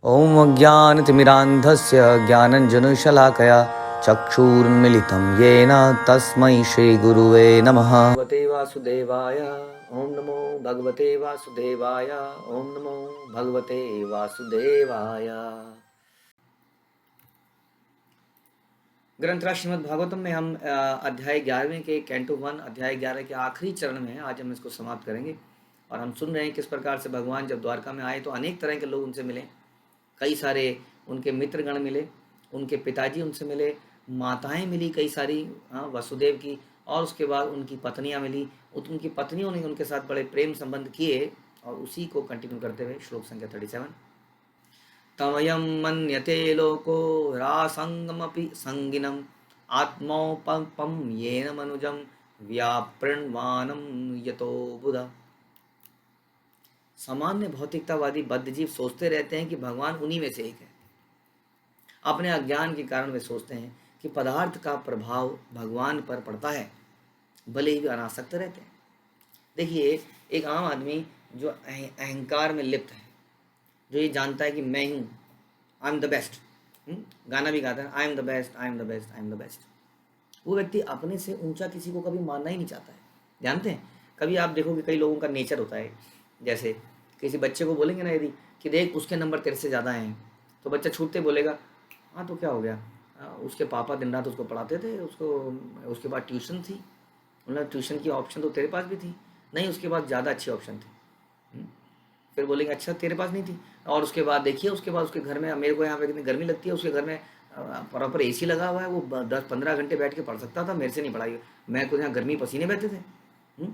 ॐ अज्ञानतिमिरान्धस्य ज्ञानञ्जनशलाकया चक्षुरुन्मिलितं येन तस्मै श्रीगुरुवे नमः। भगवते वासुदेवाय ॐ नमो भगवते वासुदेवाय ॐ नमो भगवते वासुदेवाय। ग्रंथराज श्रीमद् भागवतम में हम अध्याय 11वें के कैंटो 1 अध्याय 11 के आखिरी चरण में हैं। आज हम इसको समाप्त करेंगे और हम सुन रहे हैं किस प्रकार से भगवान जब द्वारका में आए तो अनेक तरह के लोग उनसे मिले, कई सारे उनके मित्रगण मिले, उनके पिताजी उनसे मिले, माताएं मिली कई सारी वसुदेव की, और उसके बाद उनकी पत्नियां मिली। उनकी पत्नियों ने उनके साथ बड़े प्रेम संबंध किए और उसी को कंटिन्यू करते हुए श्लोक संख्या 37 तमयं मन्यते लोको रासंगमपि संगिनम आत्मौपम येन मनुजं व्यापृण्वानं यतो बुधा। सामान्य भौतिकतावादी बद्धजीव सोचते रहते हैं कि भगवान उन्हीं में से एक है। अपने अज्ञान के कारण वे सोचते हैं कि पदार्थ का प्रभाव भगवान पर पड़ता है, भले ही वे अनासक्त रहते हैं। देखिए, एक आम आदमी जो अहंकार में लिप्त है, जो ये जानता है कि मैं हूँ, आई एम द बेस्ट, गाना भी गाता है I am the best, I am the best, I am the best, वो व्यक्ति अपने से ऊंचा किसी को कभी मानना ही नहीं चाहता है। जानते हैं, कभी आप देखोगे कई लोगों का नेचर होता है, जैसे किसी बच्चे को बोलेंगे ना यदि कि देख उसके नंबर तेरे से ज़्यादा हैं, तो बच्चा छूटते बोलेगा हाँ तो क्या हो गया, उसके पापा दिन रात उसको पढ़ाते थे, उसके बाद ट्यूशन थी, मतलब ट्यूशन की ऑप्शन तो तेरे पास भी थी नहीं, उसके बाद ज़्यादा अच्छी ऑप्शन थी। फिर बोलेंगे अच्छा तेरे पास नहीं थी, और उसके बाद देखिए उसके बाद उसके घर में, मेरे को यहाँ पे कितनी गर्मी लगती है, उसके घर में प्रॉपर एसी लगा हुआ है, वो 10-15 घंटे बैठ के पढ़ सकता था, मेरे से नहीं पढ़ाई, मैं खुद यहाँ गर्मी पसीने बहते थे।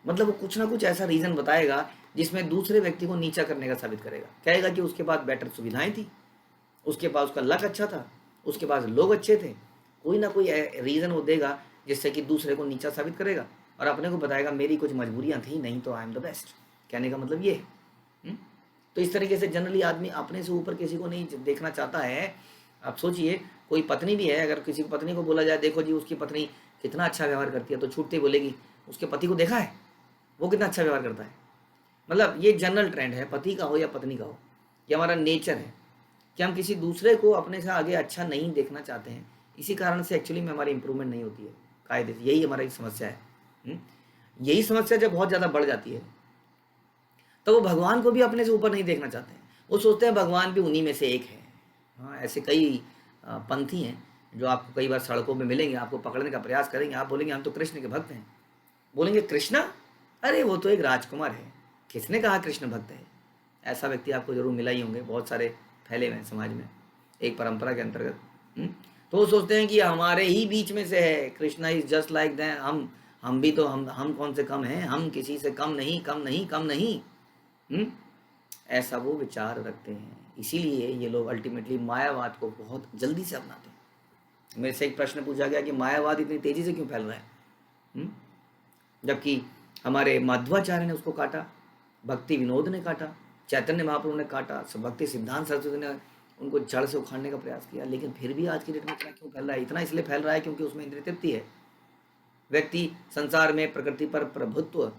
मतलब वो कुछ ना कुछ ऐसा रीज़न बताएगा जिसमें दूसरे व्यक्ति को नीचा करने का साबित करेगा। कहेगा कि उसके पास बेटर सुविधाएं थी, उसके पास उसका लक अच्छा था, उसके पास लोग अच्छे थे, कोई ना कोई रीज़न वो देगा जिससे कि दूसरे को नीचा साबित करेगा और अपने को बताएगा मेरी कुछ मजबूरियां थी, नहीं तो आई एम द बेस्ट। कहने का मतलब ये है। तो इस तरीके से जनरली आदमी अपने से ऊपर किसी को नहीं देखना चाहता है। आप सोचिए, कोई पत्नी भी है, अगर किसी पत्नी को बोला जाए देखो जी उसकी पत्नी कितना अच्छा व्यवहार करती है, तो छूटते बोलेगी उसके पति को देखा है वो कितना अच्छा व्यवहार करता है। मतलब ये जनरल ट्रेंड है, पति का हो या पत्नी का हो, ये हमारा नेचर है कि हम किसी दूसरे को अपने से आगे अच्छा नहीं देखना चाहते हैं। इसी कारण से एक्चुअली में हमारी इंप्रूवमेंट नहीं होती है कायदे से, यही हमारी समस्या है। यही समस्या जब बहुत ज़्यादा बढ़ जाती है तो वो भगवान को भी अपने से ऊपर नहीं देखना चाहते हैं, वो सोचते हैं भगवान भी उन्हीं में से एक है। हाँ, ऐसे कई पंथी हैं जो आपको कई बार सड़कों में मिलेंगे, आपको पकड़ने का प्रयास करेंगे, आप बोलेंगे हम तो कृष्ण के भक्त हैं, बोलेंगे कृष्णा, अरे वो तो एक राजकुमार है, किसने कहा कृष्ण भक्त है। ऐसा व्यक्ति आपको जरूर मिला ही होंगे, बहुत सारे फैले हुए हैं समाज में एक परंपरा के अंतर्गत। तो वो सोचते हैं कि हमारे ही बीच में से है, Krishna is just like that, हम भी तो हम कौन से कम हैं, हम किसी से कम नहीं, कम नहीं, कम नहीं। ऐसा वो विचार रखते हैं। इसीलिए ये लोग अल्टीमेटली मायावाद को बहुत जल्दी से अपनाते हैं। मेरे से एक प्रश्न पूछा गया कि मायावाद इतनी तेजी से क्यों फैल रहा है, जबकि हमारे माध्वाचार्य ने उसको काटा, भक्ति विनोद ने काटा, चैतन्य महाप्रभु ने काटा, भक्ति सिद्धांत सरस्वती ने उनको जड़ से उखाड़ने का प्रयास किया, लेकिन फिर भी आज की डेट में इतना क्यों फैल रहा है? इतना इसलिए फैल रहा है क्योंकि उसमें इंद्रिय तृप्ति है। व्यक्ति संसार में प्रकृति पर प्रभुत्व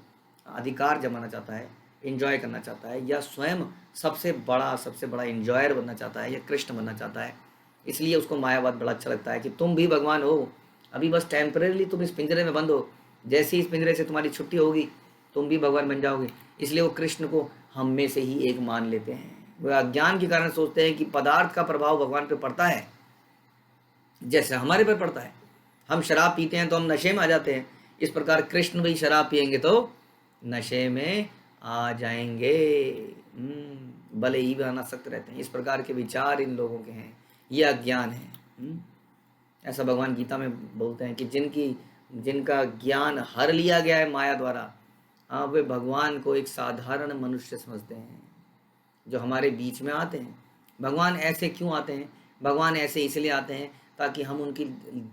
अधिकार जमाना चाहता है, एंजॉय करना चाहता है, या स्वयं सबसे बड़ा एंजॉयर बनना चाहता है, या कृष्ण बनना चाहता है। इसलिए उसको मायावाद बड़ा अच्छा लगता है कि तुम भी भगवान हो, अभी बस टेम्परेरी तुम इस पिंजरे में बंद हो, जैसे ही इस पिंजरे से तुम्हारी छुट्टी होगी तुम भी भगवान बन जाओगे। इसलिए वो कृष्ण को हम में से ही एक मान लेते हैं। वो अज्ञान के कारण सोचते हैं कि पदार्थ का प्रभाव भगवान पे पड़ता है जैसे हमारे पर पड़ता है। हम शराब पीते हैं तो हम नशे में आ जाते हैं, इस प्रकार कृष्ण भी शराब पियेंगे तो नशे में आ जाएंगे, भले ही वे अनासक्त रहते हैं। इस प्रकार के विचार इन लोगों के हैं, ये अज्ञान है। ऐसा भगवान गीता में बोलते हैं कि जिनका ज्ञान हर लिया गया है माया द्वारा, वे भगवान को एक साधारण मनुष्य समझते हैं जो हमारे बीच में आते हैं। भगवान ऐसे क्यों आते हैं? भगवान ऐसे इसलिए आते हैं ताकि हम उनकी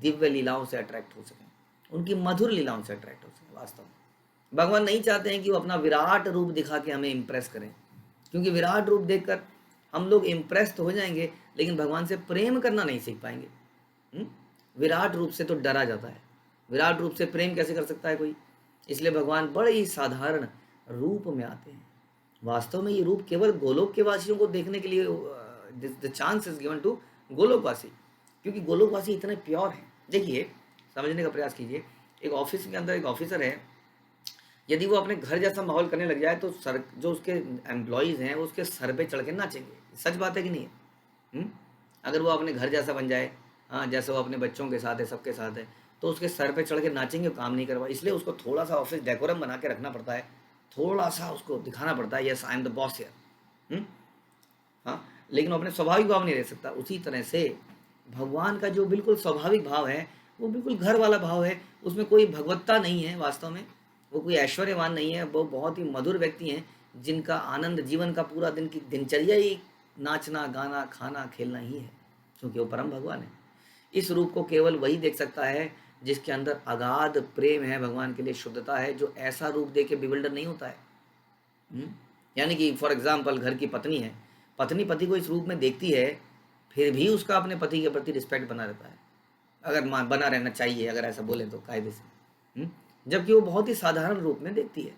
दिव्य लीलाओं से अट्रैक्ट हो सकें, उनकी मधुर लीलाओं से अट्रैक्ट हो सकें। वास्तव में भगवान नहीं चाहते हैं कि वो अपना विराट रूप दिखा के हमें इम्प्रेस करें, क्योंकि विराट रूप देखकर हम लोग इम्प्रेस तो हो जाएंगे लेकिन भगवान से प्रेम करना नहीं सीख पाएंगे। विराट रूप से तो डरा जाता है, विराट रूप से प्रेम कैसे कर सकता है कोई? इसलिए भगवान बड़े ही साधारण रूप में आते हैं। वास्तव में ये रूप केवल गोलोक के वासियों को देखने के लिए the chance is given to गोलोकवासी, क्योंकि गोलोकवासी इतने प्योर हैं। देखिए, समझने का प्रयास कीजिए, एक ऑफिस के अंदर एक ऑफिसर है, यदि वो अपने घर जैसा माहौल करने लग जाए तो सर जो उसके एम्प्लॉयज़ हैं वो उसके सर पे चढ़ के नाचेंगे। सच बात है कि नहीं है? अगर वो अपने घर जैसा बन जाए, हाँ, जैसे वो अपने बच्चों के साथ है, सबके साथ है, तो उसके सर पे चढ़ के नाचेंगे, काम नहीं करवा। इसलिए उसको थोड़ा सा ऑफिस डेकोरम बना के रखना पड़ता है, थोड़ा सा उसको दिखाना पड़ता है, yes I am the boss here. हाँ, लेकिन वो अपने स्वाभाविक भाव नहीं रह सकता। उसी तरह से भगवान का जो बिल्कुल स्वाभाविक भाव है वो बिल्कुल घर वाला भाव है, उसमें कोई भगवत्ता नहीं है वास्तव में, वो कोई ऐश्वर्यवान नहीं है, वो बहुत ही मधुर व्यक्ति हैं जिनका आनंद जीवन का पूरा दिन की दिनचर्या ही नाचना गाना खाना खेलना ही है, क्योंकि वो परम भगवान है। इस रूप को केवल वही देख सकता है जिसके अंदर अगाध प्रेम है, भगवान के लिए शुद्धता है, जो ऐसा रूप दे के बिविल्डर नहीं होता है। यानी कि फॉर एग्जाम्पल घर की पत्नी है, पत्नी पति को इस रूप में देखती है, फिर भी उसका अपने पति के प्रति रिस्पेक्ट बना रहता है, अगर बना रहना चाहिए, अगर ऐसा बोले तो कायदे से। जबकि वो बहुत ही साधारण रूप में देखती है,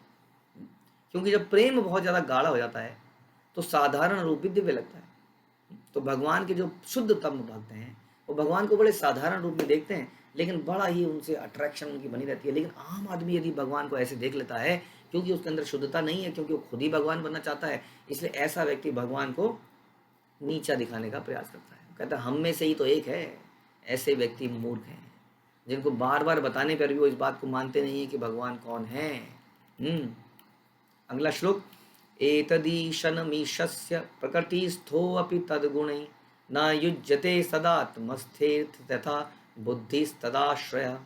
क्योंकि जब प्रेम बहुत ज़्यादा गाढ़ा हो जाता है तो साधारण रूप भी दिव्य लगता है। तो भगवान के जो शुद्धतम भक्त हैं वो भगवान को बड़े साधारण रूप में देखते हैं, लेकिन बड़ा ही उनसे अट्रैक्शन उनकी बनी रहती है। लेकिन आम आदमी यदि भगवान को ऐसे देख लेता है, क्योंकि उसके अंदर शुद्धता नहीं है, क्योंकि वो खुद ही भगवान बनना चाहता है, इसलिए ऐसा व्यक्ति भगवान को नीचा दिखाने का प्रयास करता है। कहता है हम में से ही तो एक है। ऐसे व्यक्ति मूर्ख हैं, जिनको बार बार बताने पर भी वो इस बात को मानते नहीं है कि भगवान कौन है। अगला श्लोक, एतदीशनमीशस्य प्रकृतिस्थोऽपि तद्गुणैः न युज्यते सदात्मस्थेर्थ तथा बुद्धिस्तदाश्रयः।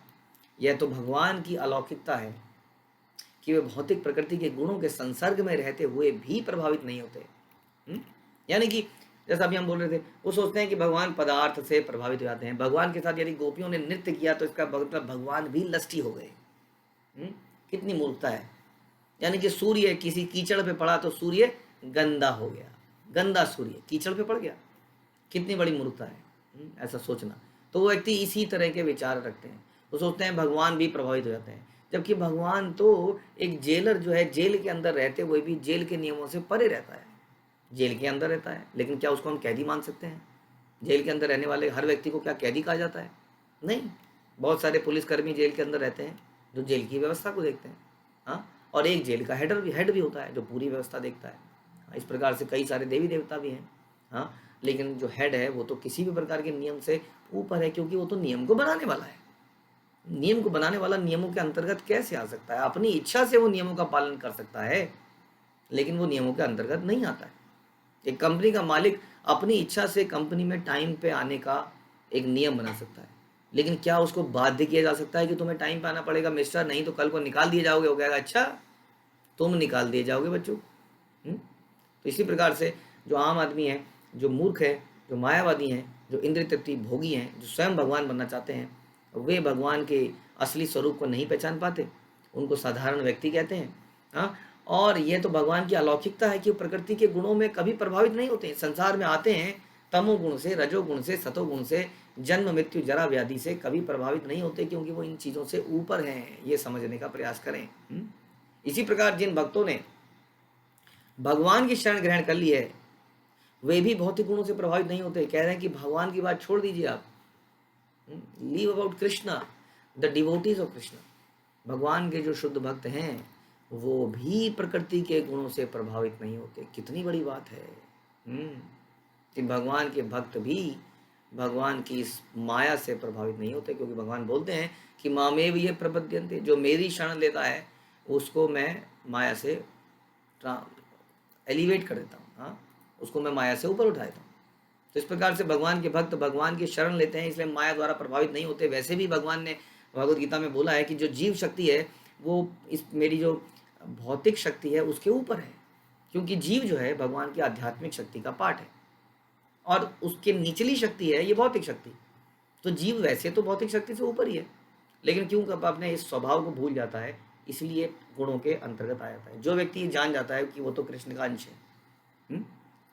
यह तो भगवान की अलौकिकता है कि वे भौतिक प्रकृति के गुणों के संसर्ग में रहते हुए भी प्रभावित नहीं होते। यानी कि जैसा अभी हम बोल रहे थे, वो सोचते हैं कि भगवान पदार्थ से प्रभावित हो जाते हैं। भगवान के साथ यदि गोपियों ने नृत्य किया तो इसका मतलब भगवान भी लस्टी हो गए। कितनी मूर्खता है। यानी कि सूर्य किसी कीचड़ पे पड़ा तो सूर्य गंदा हो गया, गंदा सूर्य कीचड़ पे पड़ गया, कितनी बड़ी मूर्खता है ऐसा सोचना। तो वो व्यक्ति इसी तरह के विचार रखते हैं, वो सोचते हैं भगवान भी प्रभावित हो जाते हैं, जबकि भगवान तो एक जेलर जो है जेल के अंदर रहते हुए भी जेल के नियमों से परे रहता है, जेल के अंदर रहता है, लेकिन क्या उसको हम कैदी मान सकते हैं? जेल के अंदर रहने वाले हर व्यक्ति को क्या कैदी कहा जाता है? नहीं। बहुत सारे पुलिसकर्मी जेल के अंदर रहते हैं जो जेल की व्यवस्था को देखते हैं, हाँ, और एक जेल का हेड भी होता है जो पूरी व्यवस्था देखता है। इस प्रकार से कई सारे देवी देवता भी हैं, हाँ, लेकिन जो हेड है वो तो किसी भी प्रकार के नियम से ऊपर है, क्योंकि वो तो नियम को बनाने वाला है। नियम को बनाने वाला नियमों के अंतर्गत कैसे आ सकता है? अपनी इच्छा से वो नियमों का पालन कर सकता है, लेकिन वो नियमों के अंतर्गत नहीं आता है। एक कंपनी का मालिक अपनी इच्छा से कंपनी में टाइम पे आने का एक नियम बना सकता है, लेकिन क्या उसको बाध्य किया जा सकता है कि तुम्हें टाइम पे आना पड़ेगा मिस्टर, नहीं तो कल को निकाल दिए जाओगे? हो गया अच्छा तुम निकाल दिए जाओगे बच्चों। तो इसी प्रकार से जो आम आदमी है, जो मूर्ख है, जो मायावादी हैं, जो इंद्रिय तृप्ति भोगी हैं, जो स्वयं भगवान बनना चाहते हैं, वे भगवान के असली स्वरूप को नहीं पहचान पाते, उनको साधारण व्यक्ति कहते हैं। हाँ, और ये तो भगवान की अलौकिकता है कि वो प्रकृति के गुणों में कभी प्रभावित नहीं होते। संसार में आते हैं तमोगुण से, रजोगुण से, सतोगुण से, जन्म मृत्यु जरा व्याधि से कभी प्रभावित नहीं होते, क्योंकि वो इन चीज़ों से ऊपर हैं। ये समझने का प्रयास करें। इसी प्रकार जिन भक्तों ने भगवान की शरण ग्रहण कर ली है वे भी भौतिक गुणों से प्रभावित नहीं होते। कह रहे हैं कि भगवान की बात छोड़ दीजिए आप, leave about Krishna, the devotees of Krishna. भगवान के जो शुद्ध भक्त हैं वो भी प्रकृति के गुणों से प्रभावित नहीं होते। कितनी बड़ी बात है कि भगवान के भक्त भी भगवान की इस माया से प्रभावित नहीं होते, क्योंकि भगवान बोलते हैं कि मामेव ये प्रपद्यन्ते, जो मेरी शरण लेता है उसको मैं माया से एलिवेट कर देता हूँ, हाँ, उसको मैं माया से ऊपर उठा देता हूँ। तो इस प्रकार से भगवान के भक्त भगवान की शरण लेते हैं, इसलिए माया द्वारा प्रभावित नहीं होते। वैसे भी भगवान ने भगवद गीता में बोला है कि जो जीव शक्ति है वो इस मेरी जो भौतिक शक्ति है उसके ऊपर है, क्योंकि जीव जो है भगवान की आध्यात्मिक शक्ति का पार्ट है और उसके निचली शक्ति है ये भौतिक शक्ति। तो जीव वैसे तो भौतिक शक्ति से ऊपर ही है, लेकिन क्यों कब अपने इस स्वभाव को भूल जाता है, इसलिए गुणों के अंतर्गत आ जाता है। जो व्यक्ति ये जान जाता है कि वो तो कृष्ण का अंश है,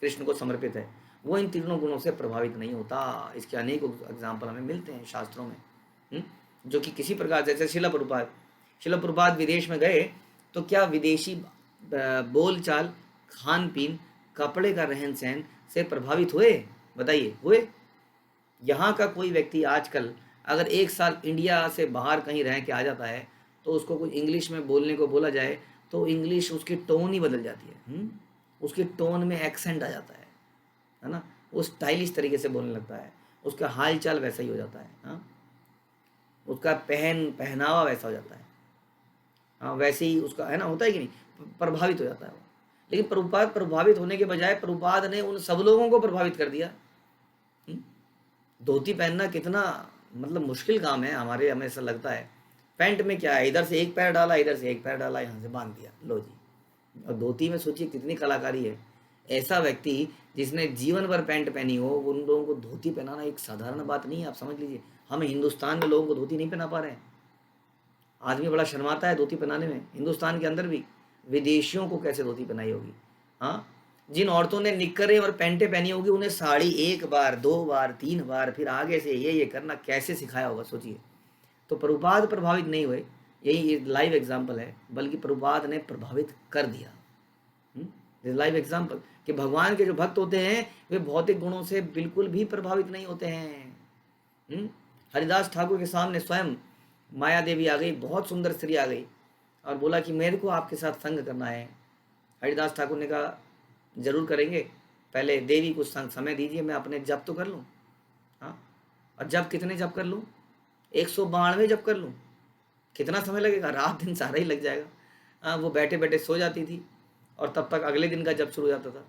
कृष्ण को समर्पित है, वो इन तीनों गुणों से प्रभावित नहीं होता। इसके अनेक एग्जाम्पल हमें मिलते हैं शास्त्रों में, जो कि किसी प्रकार, जैसे शिला प्रभुपाद विदेश में गए तो क्या विदेशी बोलचाल, खान पीन, कपड़े का रहन सहन से प्रभावित हुए? बताइए, हुए? यहाँ का कोई व्यक्ति आजकल अगर 1 साल इंडिया से बाहर कहीं रह के आ जाता है, तो उसको कुछ इंग्लिश में बोलने को बोला जाए, तो इंग्लिश उसकी टोन ही बदल जाती है। उसकी टोन में एक्सेंट आ जाता है ना? वो स्टाइलिश तरीके से बोलने लगता है, उसका हाल-चाल वैसा ही हो जाता है, हाँ? उसका पहनावा वैसा हो जाता है। हाँ, वैसे ही उसका है ना, होता है कि नहीं? प्रभावित हो जाता है वो। लेकिन प्रभुपाद प्रभावित होने के बजाय प्रभुपाद ने उन सब लोगों को प्रभावित कर दिया। धोती पहनना कितना मतलब मुश्किल काम है, हमें ऐसा लगता है। पैंट में क्या है, इधर से एक पैर डाला, इधर से एक पैर डाला, यहाँ से बांध दिया, लो जी। और धोती में सोचिए कितनी कलाकारी है। ऐसा व्यक्ति जिसने जीवन भर पैंट पहनी हो, उन लोगों को धोती पहनाना एक साधारण बात नहीं है, आप समझ लीजिए। हम हिंदुस्तान में लोगों को धोती नहीं पहना पा रहे हैं। आदमी बड़ा शर्माता है धोती पहनाने में, हिंदुस्तान के अंदर भी। विदेशियों को कैसे धोती पहनाई होगी? हाँ, जिन औरतों ने निक्करें और पैंटें पहनी होगी, उन्हें साड़ी 1 बार, 2 बार, 3 बार, फिर आगे से ये करना कैसे सिखाया होगा, सोचिए। तो प्रभुपाद प्रभावित नहीं हुए, यही लाइव एग्जाम्पल है, बल्कि प्रभुपाद ने प्रभावित कर दिया। लाइव एग्जाम्पल कि भगवान के जो भक्त होते हैं वे भौतिक गुणों से बिल्कुल भी प्रभावित नहीं होते हैं। हरिदास ठाकुर के सामने स्वयं माया देवी आ गई, बहुत सुंदर स्त्री आ गई और बोला कि मेरे को आपके साथ संग करना है। हरिदास ठाकुर ने कहा जरूर करेंगे, पहले देवी कुछ समय दीजिए, मैं अपने जप तो कर लूँ। हाँ, और जब कितने जप कर लूँ? 192 जप कर लूँ। कितना समय लगेगा? रात दिन सारा ही लग जाएगा। हाँ, वो बैठे बैठे सो जाती थी और तब तक अगले दिन का जप शुरू हो जाता था।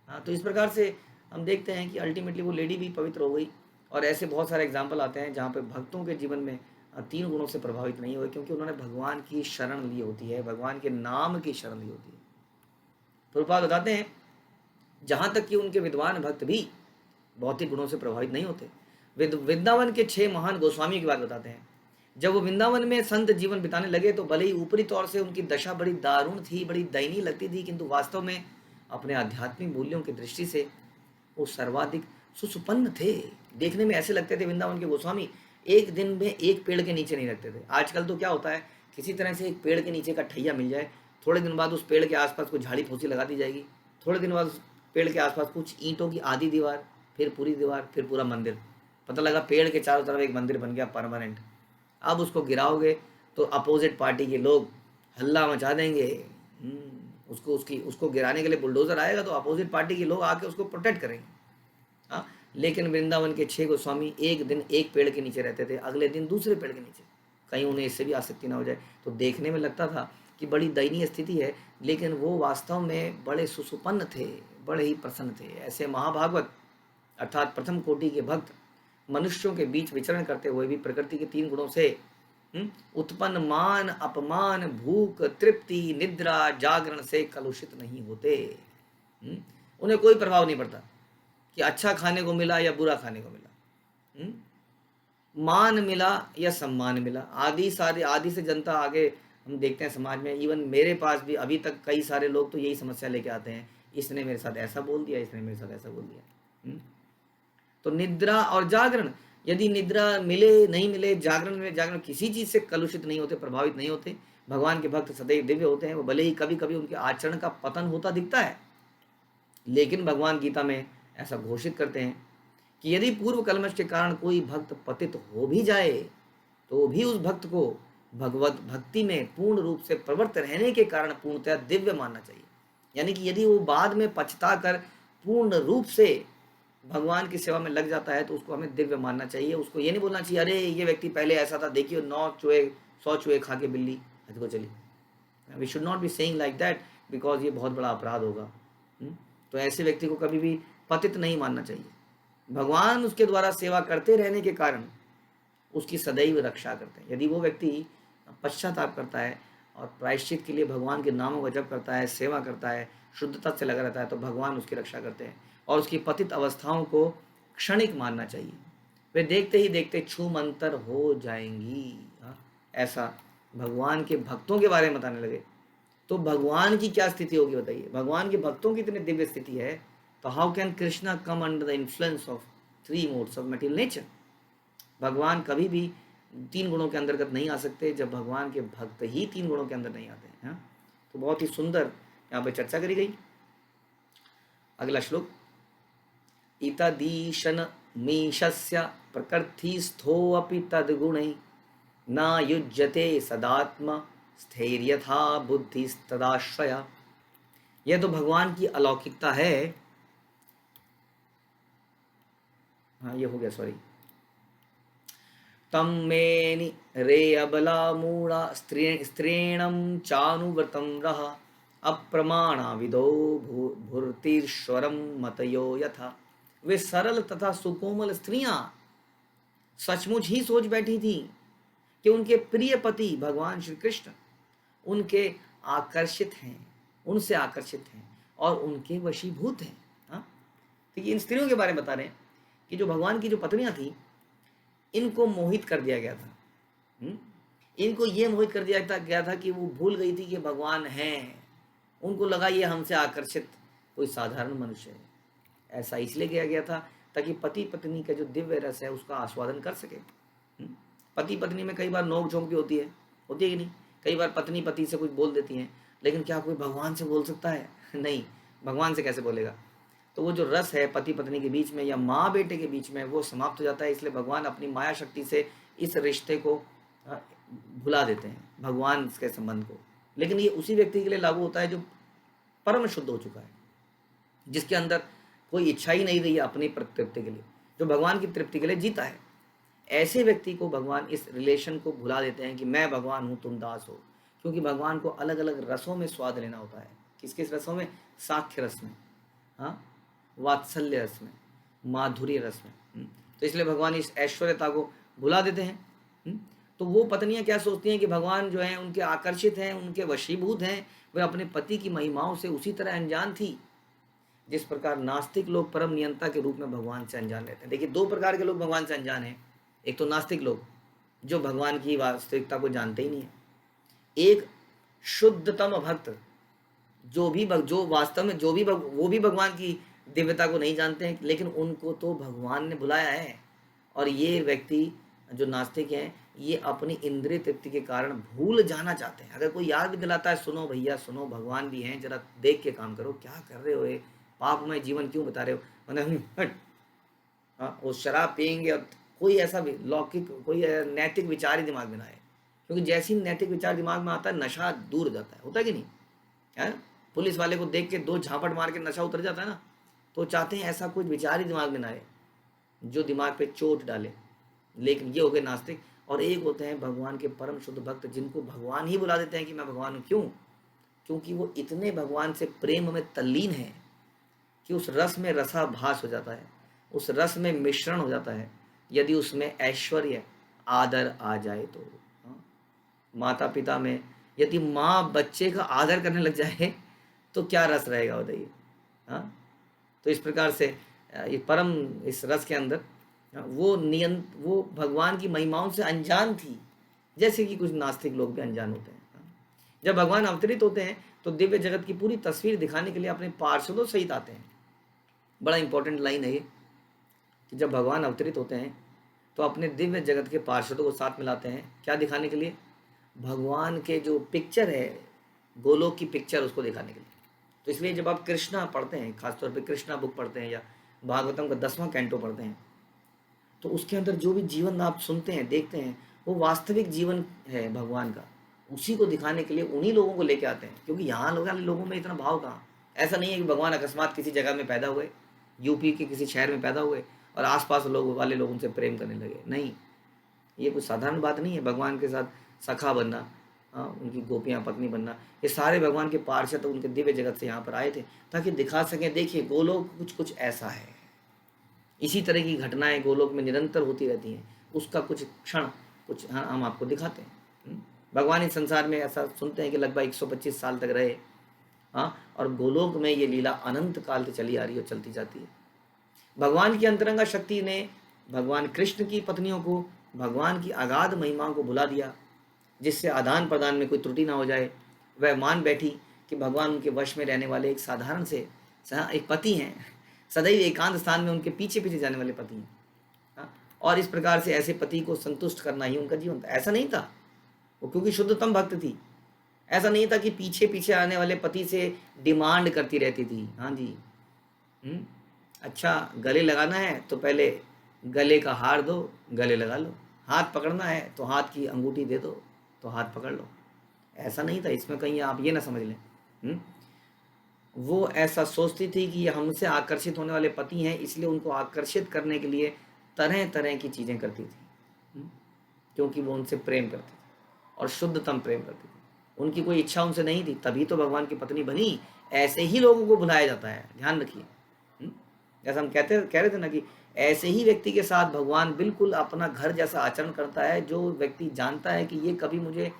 हाँ, तो इस प्रकार से हम देखते हैं कि अल्टीमेटली वो लेडी भी पवित्र हो गई। और ऐसे बहुत सारे एग्जाम्पल आते हैं जहाँ पे भक्तों के जीवन में 3 गुणों से प्रभावित नहीं हुए, क्योंकि उन्होंने भगवान की शरण ली होती है, भगवान के नाम की शरण ली होती है। प्रभुपाद बताते हैं जहाँ तक कि उनके विद्वान भक्त भी भौतिक गुणों से प्रभावित नहीं होते। वृंदावन के 6 महान गोस्वामी की बात बताते हैं। जब वो वृंदावन में संत जीवन बिताने लगे तो भले ही ऊपरी तौर से उनकी दशा बड़ी दारुण थी, बड़ी दयनीय लगती थी, किंतु वास्तव में अपने आध्यात्मिक मूल्यों की दृष्टि से वो सर्वाधिक सुसुपन्न थे। देखने में ऐसे लगते थे वृंदावन के गोस्वामी, एक दिन में एक पेड़ के नीचे नहीं रखते थे। आजकल तो क्या होता है, किसी तरह से एक पेड़ के नीचे का ठैया मिल जाए, थोड़े दिन बाद उस पेड़ के आसपास कुछ झाड़ी फूसी लगा दी जाएगी, थोड़े दिन बाद उस पेड़ के आसपास कुछ ईंटों की आधी दीवार, फिर पूरी दीवार, फिर पूरा मंदिर। पता लगा पेड़ के चारों तरफ एक मंदिर बन गया परमानेंट। अब उसको गिराओगे तो अपोजिट पार्टी के लोग हल्ला मचा देंगे। उसको गिराने के लिए बुलडोजर आएगा तो अपोजिट पार्टी के लोग आके उसको प्रोटेक्ट करेंगे। हाँ, लेकिन वृंदावन के 6 गोस्वामी एक दिन एक पेड़ के नीचे रहते थे, अगले दिन दूसरे पेड़ के नीचे, कहीं उन्हें इससे भी आसक्ति ना हो जाए। तो देखने में लगता था कि बड़ी दयनीय स्थिति है, लेकिन वो वास्तव में बड़े सुसुपन्न थे, बड़े ही प्रसन्न थे। ऐसे महाभागवत अर्थात प्रथम कोटि के भक्त मनुष्यों के बीच विचरण करते हुए भी प्रकृति के 3 गुणों से उत्पन्न मान, अपमान, भूख, तृप्ति, निद्रा, जागरण से कलुषित नहीं होते। उन्हें कोई प्रभाव नहीं पड़ता कि अच्छा खाने को मिला या बुरा खाने को मिला, मान मिला या सम्मान मिला। आदि से जनता आगे हम देखते हैं समाज में, इवन मेरे पास भी अभी तक कई सारे लोग तो यही समस्या लेके आते हैं, इसने मेरे साथ ऐसा बोल दिया, इसने मेरे साथ ऐसा बोल दिया। तो निद्रा और जागरण, यदि निद्रा मिले नहीं मिले, जागरण मिले जागरण, किसी चीज से कलुषित नहीं होते, प्रभावित नहीं होते। भगवान के भक्त सदैव दिव्य होते हैं। वो भले ही कभी कभी उनके आचरण का पतन होता दिखता है, लेकिन भगवान गीता में ऐसा घोषित करते हैं कि यदि पूर्व कलमश के कारण कोई भक्त पतित हो भी जाए तो भी उस भक्त को भगवत भक्ति में पूर्ण रूप से प्रवृत्त रहने के कारण पूर्णतः दिव्य मानना चाहिए। यानी कि यदि वो बाद में पछता कर पूर्ण रूप से भगवान की सेवा में लग जाता है तो उसको हमें दिव्य मानना चाहिए। उसको ये नहीं बोलना चाहिए अरे ये व्यक्ति पहले ऐसा था, देखिए 100 चूहे खा के बिल्ली हज को चली। We should not be saying like that, because ये बहुत बड़ा अपराध होगा। तो ऐसे व्यक्ति को कभी भी पतित नहीं मानना चाहिए। भगवान उसके द्वारा सेवा करते रहने के कारण उसकी सदैव रक्षा करते हैं। यदि वो व्यक्ति पश्चाताप करता है और प्रायश्चित के लिए भगवान के नामों का जप करता है, सेवा करता है, शुद्धता से लगा रहता है, तो भगवान उसकी रक्षा करते हैं और उसकी पतित अवस्थाओं को क्षणिक मानना चाहिए। वे देखते ही देखते छूमंतर हो जाएंगी। ऐसा भगवान के भक्तों के बारे में बताने लगे तो भगवान की क्या स्थिति होगी बताइए। भगवान के भक्तों की इतनी दिव्य स्थिति है, तो how can Krishna come under the influence of 3 modes of material nature. भगवान कभी भी 3 गुणों के अंतर्गत नहीं आ सकते जब भगवान के भक्त ही 3 गुणों के अंदर नहीं आते हैं। तो बहुत ही सुंदर यहाँ पे चर्चा करी गई। अगला श्लोक, इतदीशन मीशस्य प्रकृतिस्थोऽपि तद्गुणैः न युज्यते सदात्म स्थैर्यथा बुद्धिस्तदाश्रया। यह तो भगवान की अलौकिकता है। हाँ, ये हो गया, सॉरी। तम मेनि रे अबला मूढ़ा स्त्रीणम चानुव्रतम रहा अप्रमाणा विदो भूर्तिश्वरम मतयो यथा। वे सरल तथा सुकोमल स्त्रियां सचमुच ही सोच बैठी थी कि उनके प्रिय पति भगवान श्री कृष्ण उनके आकर्षित हैं, उनसे आकर्षित हैं और उनके वशीभूत हैं। हाँ, तो ये इन स्त्रियों के बारे में बता रहे हैं कि जो भगवान की जो पत्नियां थी, इनको मोहित कर दिया गया था। इनको ये मोहित कर दिया गया था कि वो भूल गई थी कि भगवान हैं। उनको लगा ये हमसे आकर्षित कोई साधारण मनुष्य है। ऐसा इसलिए किया गया था ताकि पति पत्नी का जो दिव्य रस है उसका आस्वादन कर सके। पति पत्नी में कई बार नोक झोंक भी होती है कि नहीं? कई बार पत्नी पति से कुछ बोल देती है, लेकिन क्या कोई भगवान से बोल सकता है? नहीं, भगवान से कैसे बोलेगा? तो वो जो रस है पति पत्नी के बीच में या माँ बेटे के बीच में, वो समाप्त हो जाता है। इसलिए भगवान अपनी माया शक्ति से इस रिश्ते को भुला देते हैं, भगवान के संबंध को। लेकिन ये उसी व्यक्ति के लिए लागू होता है जो परम शुद्ध हो चुका है, जिसके अंदर कोई इच्छा ही नहीं रही है अपनी तृप्ति के लिए, जो भगवान की तृप्ति के लिए जीता है। ऐसे व्यक्ति को भगवान इस रिलेशन को भुला देते हैं कि मैं भगवान हूँ, तुम दास हो। क्योंकि भगवान को अलग अलग रसों में स्वाद लेना होता है। किस किस रसों में? साख्य रस में, हाँ, वात्सल्य रस में, माधुर्य रस में। तो इसलिए भगवान इस ऐश्वर्यता को भुला देते हैं। तो वो पत्नियां क्या सोचती हैं कि भगवान जो हैं उनके आकर्षित हैं, उनके वशीभूत हैं। वे अपने पति की महिमाओं से उसी तरह अनजान थी जिस प्रकार नास्तिक लोग परम नियंता के रूप में भगवान से अनजान रहते हैं। देखिए, दो प्रकार के लोग भगवान से अनजान हैं। एक तो नास्तिक लोग जो भगवान की वास्तविकता को जानते ही नहीं है। एक शुद्धतम भक्त जो वास्तव में वो भी भगवान की दिव्यता को नहीं जानते हैं, लेकिन उनको तो भगवान ने बुलाया है। और ये व्यक्ति जो नास्तिक हैं, ये अपनी इंद्रिय तृप्ति के कारण भूल जाना चाहते हैं। अगर कोई याद भी दिलाता है, सुनो भैया सुनो, भगवान भी हैं, जरा देख के काम करो, क्या कर रहे हो, ये पापमय जीवन क्यों बता रहे हो, मतलब हाँ, वो शराब पियेंगे और कोई ऐसा भी लौकिक कोई नैतिक विचार ही दिमाग में ना आए। क्योंकि जैसे ही नैतिक विचार दिमाग में आता है, नशा दूर जाता है। होता है कि नहीं? है, पुलिस वाले को देख के दो झापट मार के नशा उतर जाता है ना। तो चाहते हैं ऐसा कुछ विचार ही दिमाग में ना आए जो दिमाग पे चोट डाले। लेकिन ये हो गए नास्तिक। और एक होते हैं भगवान के परम शुद्ध भक्त, जिनको भगवान ही बुला देते हैं कि मैं भगवान हूँ। क्यों? क्योंकि वो इतने भगवान से प्रेम में तल्लीन है कि उस रस में रसाभास हो जाता है, उस रस में मिश्रण हो जाता है। यदि उसमें ऐश्वर्य आदर आ जाए तो, माता पिता में यदि माँ बच्चे का आदर करने लग जाए तो क्या रस रहेगा, बताइए। हाँ, तो इस प्रकार से ये परम इस रस के अंदर वो भगवान की महिमाओं से अनजान थी, जैसे कि कुछ नास्तिक लोग भी अनजान होते हैं। जब भगवान अवतरित होते हैं तो दिव्य जगत की पूरी तस्वीर दिखाने के लिए अपने पार्षदों सहित आते हैं। बड़ा इंपॉर्टेंट लाइन है ये कि जब भगवान अवतरित होते हैं तो अपने दिव्य जगत के पार्षदों को साथ मिलाते हैं। क्या दिखाने के लिए? भगवान के जो पिक्चर है, गोलोक की पिक्चर, उसको दिखाने के लिए। तो इसलिए जब आप कृष्णा पढ़ते हैं, खासतौर पे कृष्णा बुक पढ़ते हैं या भागवतम का 10वां कैंटो पढ़ते हैं, तो उसके अंदर जो भी जीवन आप सुनते हैं, देखते हैं, वो वास्तविक जीवन है भगवान का। उसी को दिखाने के लिए उन्हीं लोगों को लेके आते हैं। क्योंकि यहाँ लोगों में इतना भाव कहाँ। ऐसा नहीं है कि भगवान अकस्मात किसी जगह में पैदा हुए, यूपी के किसी शहर में पैदा हुए और आसपास वाले लोग उनसे प्रेम करने लगे। नहीं, ये कोई साधारण बात नहीं है। भगवान के साथ सखा बनना, उनकी गोपियाँ पत्नी बनना, ये सारे भगवान के पार्षद उनके दिव्य जगत से यहाँ पर आए थे ताकि दिखा सकें, देखिए गोलोक कुछ ऐसा है। इसी तरह की घटनाएं गोलोक में निरंतर होती रहती हैं। उसका कुछ क्षण हम आपको दिखाते हैं। भगवान इस संसार में ऐसा सुनते हैं कि लगभग 125 साल तक रहे। और गोलोक में ये लीला अनंत काल से चली आ रही है और चलती जाती है। भगवान की अंतरंगा शक्ति ने भगवान कृष्ण की पत्नियों को भगवान की अगाध महिमाओं को भुला दिया, जिससे आदान प्रदान में कोई त्रुटि ना हो जाए। वह मान बैठी कि भगवान उनके वश में रहने वाले एक साधारण से एक पति हैं, सदैव एकांत स्थान में उनके पीछे पीछे जाने वाले पति हैं। और इस प्रकार से ऐसे पति को संतुष्ट करना ही उनका जीवन था। ऐसा नहीं था वो, क्योंकि शुद्धतम भक्त थी, ऐसा नहीं था कि पीछे पीछे आने वाले पति से डिमांड करती रहती थी। हाँ जी, अच्छा गले लगाना है तो पहले गले का हार दो, गले लगा लो। हाथ पकड़ना है तो हाथ की अंगूठी दे दो, तो हाथ पकड़ लो। ऐसा नहीं था, इसमें कहीं आप ये ना समझ लें। वो ऐसा सोचती थी कि ये हमसे आकर्षित होने वाले पति हैं, इसलिए उनको आकर्षित करने के लिए तरह तरह की चीज़ें करती थी। क्योंकि वो उनसे प्रेम करती थी और शुद्धतम प्रेम करती थी। उनकी कोई इच्छा उनसे नहीं थी, तभी तो भगवान की पत्नी बनी। ऐसे ही लोगों को बुलाया जाता है, ध्यान रखिए। जैसा हम कह रहे थे ना कि ऐसे ही व्यक्ति के साथ भगवान बिल्कुल अपना घर जैसा आचरण करता है, जो व्यक्ति जानता है कि ये कभी मुझे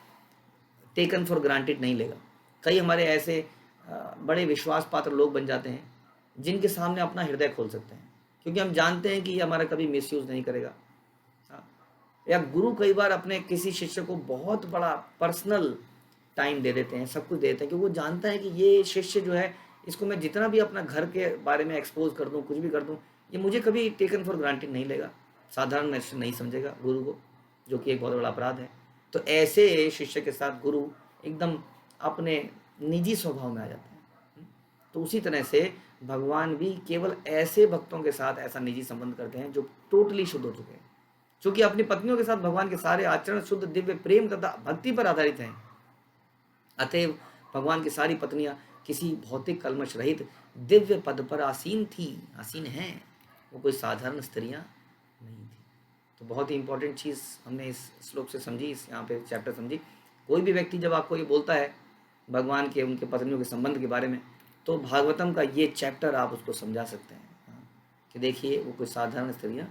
टेकन फॉर ग्रांटेड नहीं लेगा। कई हमारे ऐसे बड़े विश्वास पात्र लोग बन जाते हैं जिनके सामने अपना हृदय खोल सकते हैं, क्योंकि हम जानते हैं कि ये हमारा कभी मिसयूज नहीं करेगा। या गुरु कई बार अपने किसी शिष्य को बहुत बड़ा पर्सनल टाइम दे देते हैं, सब कुछ देते हैं, क्योंकि वो जानता है कि ये शिष्य जो है, इसको मैं जितना भी अपना घर के बारे में एक्सपोज कर दूं, कुछ भी कर दूं, ये मुझे कभी टेकन फॉर ग्रांटेड नहीं लेगा, साधारण नहीं समझेगा गुरु को, जो कि एक बहुत बड़ा अपराध है। तो ऐसे शिष्य के साथ गुरु एकदम अपने निजी स्वभाव में आ जाते हैं। तो उसी तरह से भगवान भी केवल ऐसे भक्तों के साथ ऐसा निजी संबंध करते हैं जो टोटली शुद्ध हो चुके हैं। क्योंकि अपनी पत्नियों के साथ भगवान के सारे आचरण शुद्ध दिव्य प्रेम तथा भक्ति पर आधारित हैं। अतएव भगवान की सारी पत्नियां किसी भौतिक कलमश रहित दिव्य पद पर आसीन थी, आसीन हैं। वो कोई साधारण स्त्रियां नहीं थी। तो बहुत ही इंपॉर्टेंट चीज़ हमने इस श्लोक से समझी, इस यहाँ पे चैप्टर समझी। कोई भी व्यक्ति जब आपको ये बोलता है भगवान के उनके पत्नियों के संबंध के बारे में, तो भागवतम का ये चैप्टर आप उसको समझा सकते हैं कि देखिए वो कोई साधारण स्त्रियां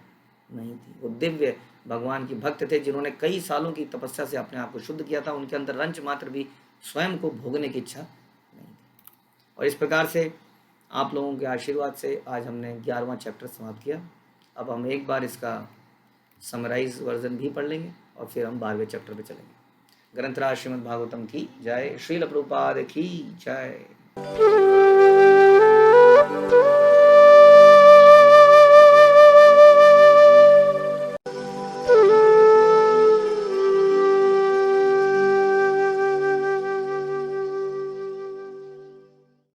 नहीं थी, वो दिव्य भगवान की भक्त थे, जिन्होंने कई सालों की तपस्या से अपने आप को शुद्ध किया था। उनके अंदर रंच मात्र भी स्वयं को भोगने की इच्छा नहीं थी। और इस प्रकार से आप लोगों के आशीर्वाद से आज हमने 11वां चैप्टर समाप्त किया। अब हम एक बार इसका समराइज वर्जन भी पढ़ लेंगे और फिर हम 12वें चैप्टर पे चलेंगे। ग्रंथराज श्रीमद् भागवतम की जय, श्रील प्रभुपाद की जय।